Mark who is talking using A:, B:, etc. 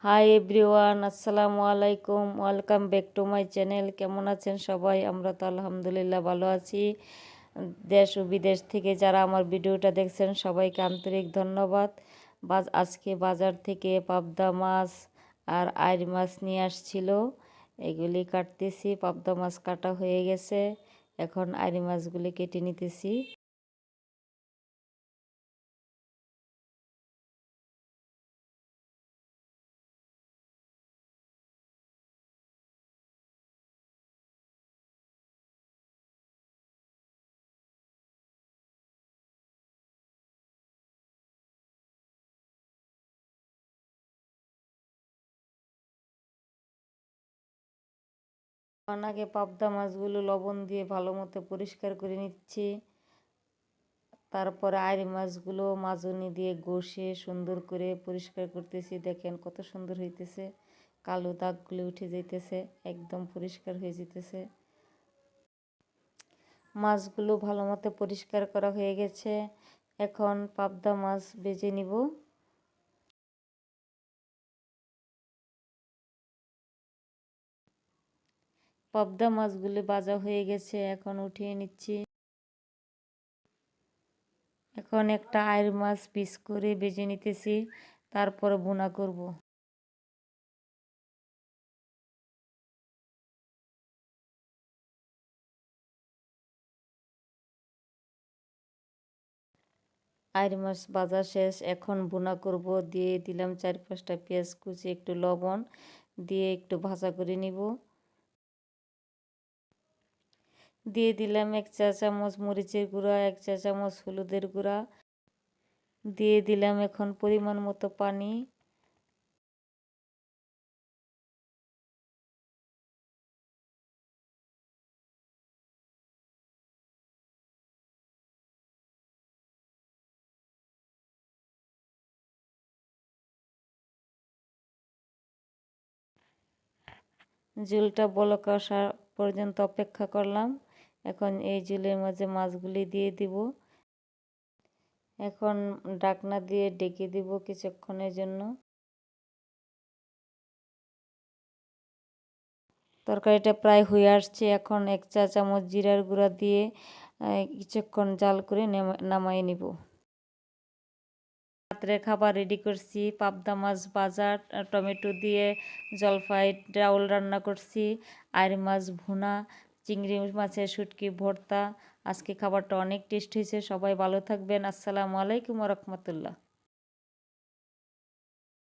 A: Hi everyone, আসসালামু আলাইকুম। Welcome back to my channel. কেমন আছেন সবাই? আমরা তো আলহামদুলিল্লাহ ভালো আছি। দেশ ও বিদেশ থেকে যারা আমার ভিডিওটা দেখছেন সবাইকে আন্তরিক ধন্যবাদ। আজকে বাজার থেকে পাবদা মাছ আর আইড় মাছ নিয়ে আসছিল, এগুলি কাটতেছি। পাবদা মাছ কাটা হয়ে গেছে, এখন আইড় মাছগুলি কেটে নিতেছি। আগে পাবদা মাছগুলো লবণ দিয়ে ভালো মতো পরিষ্কার করে নিচ্ছি। তারপরে আইড় মাছগুলো মাজনি দিয়ে ঘষে সুন্দর করে পরিষ্কার করতেছি। দেখেন কত সুন্দর হইতেছে, কালো দাগগুলো উঠে যাইতেছে, একদম পরিষ্কার হয়ে যেতেছে। মাছগুলো ভালো মতো পরিষ্কার করা হয়ে গেছে, এখন পাবদা মাছ ভেজে নিব। পাবদা মাছগুলো ভাজা হয়ে গেছে, এখন উঠিয়ে নিচ্ছি। এখন একটা আইড় মাছ পিস করে ভেজে নিতেছি, তারপর ভুনা করব। আইড় মাছ ভাজা শেষ, এখন ভুনা করব। দিয়ে দিলাম 4-5টা পেঁয়াজ কুচি, একটু লবণ দিয়ে একটু ভাজা করে নিব। দিয়ে দিলাম 1 চা চামচ মরিচের গুঁড়া, 1 চা চামচ হলুদের গুঁড়া, দিয়ে দিলাম এখন পরিমাণ মতো পানি। ঝোলটা বলক আসা পর্যন্ত অপেক্ষা করলাম। এখন এই ঝোলের মাঝে মাছগুলি দিয়ে দিব। এখন ঢাকনা দিয়ে ঢেকে দিব কিছুক্ষণের জন্য। তরকারিটা প্রায় হয়ে আসছে, এখন 1 চা চামচ জিরার গুঁড়া দিয়ে কিছুক্ষণ জাল করে নামাই নিব। রাত্রের খাবার রেডি করছি, পাবদা মাছ ভাজা, টমেটো দিয়ে জলপাই ডাউল রান্না করছি, আইড় মাছ ভুনা, চিংড়ি মাছের শুটকি ভর্তা। আজকে খাবারটা অনেক টেস্ট হয়েছে। সবাই ভালো থাকবেন। আসসালামু আলাইকুম ওয়া রাহমাতুল্লাহ।